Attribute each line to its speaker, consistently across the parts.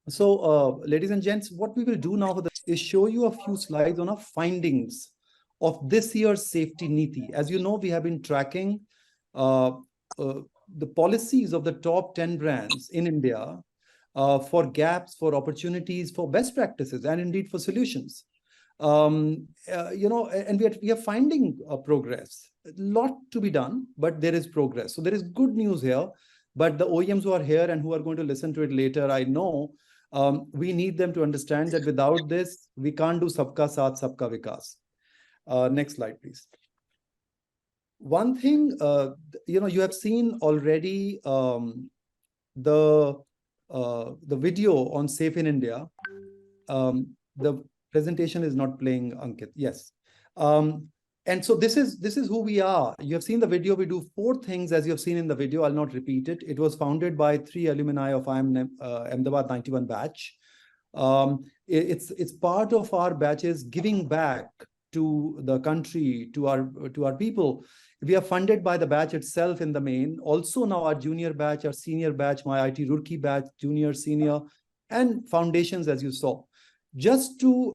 Speaker 1: So, ladies and gents, what we will do now is show you a few slides on our findings of this year's safety Niti. As you know, we have been tracking uh, the policies of the top 10 brands in India for gaps, for opportunities, for best practices, and indeed for solutions. And we are finding progress. A lot to be done, but there is progress. So there is good news here. But the OEMs who are here and who are going to listen to it later, I know we need them to understand that without this, we can't do Sabka Saath, Sabka Vikas. Next slide, please. One thing, you have seen already the video on Safe in India. The presentation is not playing, Ankit. Yes. And so this is who we are. You have seen the video. We do 4 things, as you have seen in the video. I'll not repeat it. It was founded by 3 alumni of Ahmedabad 91 batch. It's part of our batches giving back to the country, to our people. We are funded by the batch itself in the main. Also now our junior batch, our senior batch, my IT Roorkee batch, junior, senior, and foundations, as you saw. Just to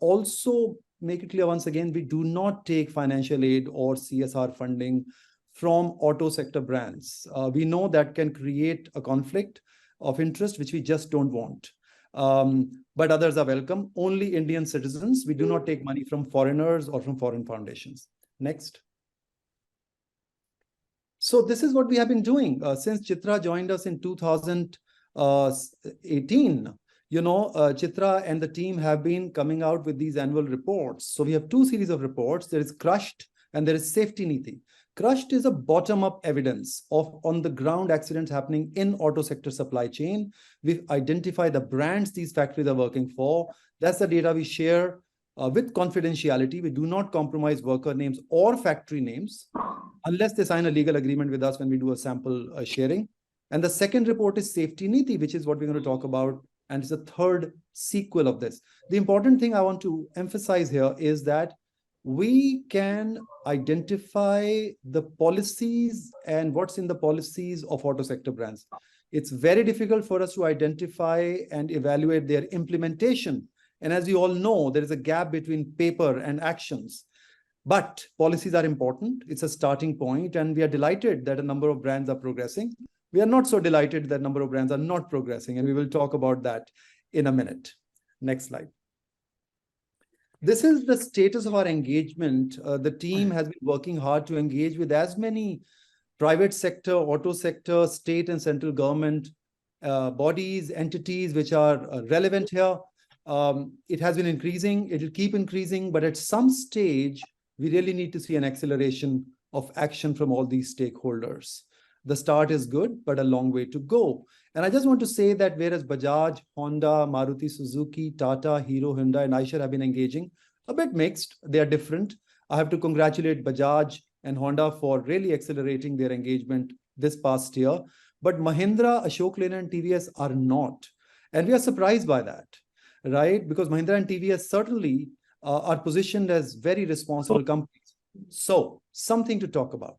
Speaker 1: also make it clear once again, we do not take financial aid or CSR funding from auto sector brands. We know that can create a conflict of interest, which we just don't want. But others are welcome. Only Indian citizens. We do not take money from foreigners or from foreign foundations. Next. So this is what we have been doing since Chitra joined us in 2018. Chitra and the team have been coming out with these annual reports. So we have 2 series of reports. There is Crushed and there is Safety Niti. Crushed is a bottom-up evidence of on-the-ground accidents happening in auto sector supply chain. We've identified the brands these factories are working for. That's the data we share with confidentiality. We do not compromise worker names or factory names unless they sign a legal agreement with us when we do a sample sharing. And the second report is Safety Niti, which is what we're going to talk about. And it's the third sequel of this. The important thing I want to emphasize here is that we can identify the policies and what's in the policies of auto sector brands. It's very difficult for us to identify and evaluate their implementation. And as you all know, there is a gap between paper and actions. But policies are important. It's a starting point, and we are delighted that a number of brands are progressing. We are not so delighted that a number of brands are not progressing, and we will talk about that in a minute. Next slide. This is the status of our engagement. The team has been working hard to engage with as many private sector, auto sector, state and central government bodies, entities which are relevant here. It has been increasing. It will keep increasing, but at some stage, we really need to see an acceleration of action from all these stakeholders. The start is good, but a long way to go. And I just want to say that whereas Bajaj, Honda, Maruti Suzuki, Tata, Hero, Hyundai, and Eicher have been engaging, a bit mixed, they are different. I have to congratulate Bajaj and Honda for really accelerating their engagement this past year. But Mahindra, Ashok Leyland, and TVS are not. And we are surprised by that, right? Because Mahindra and TVS certainly are positioned as very responsible companies. So something to talk about.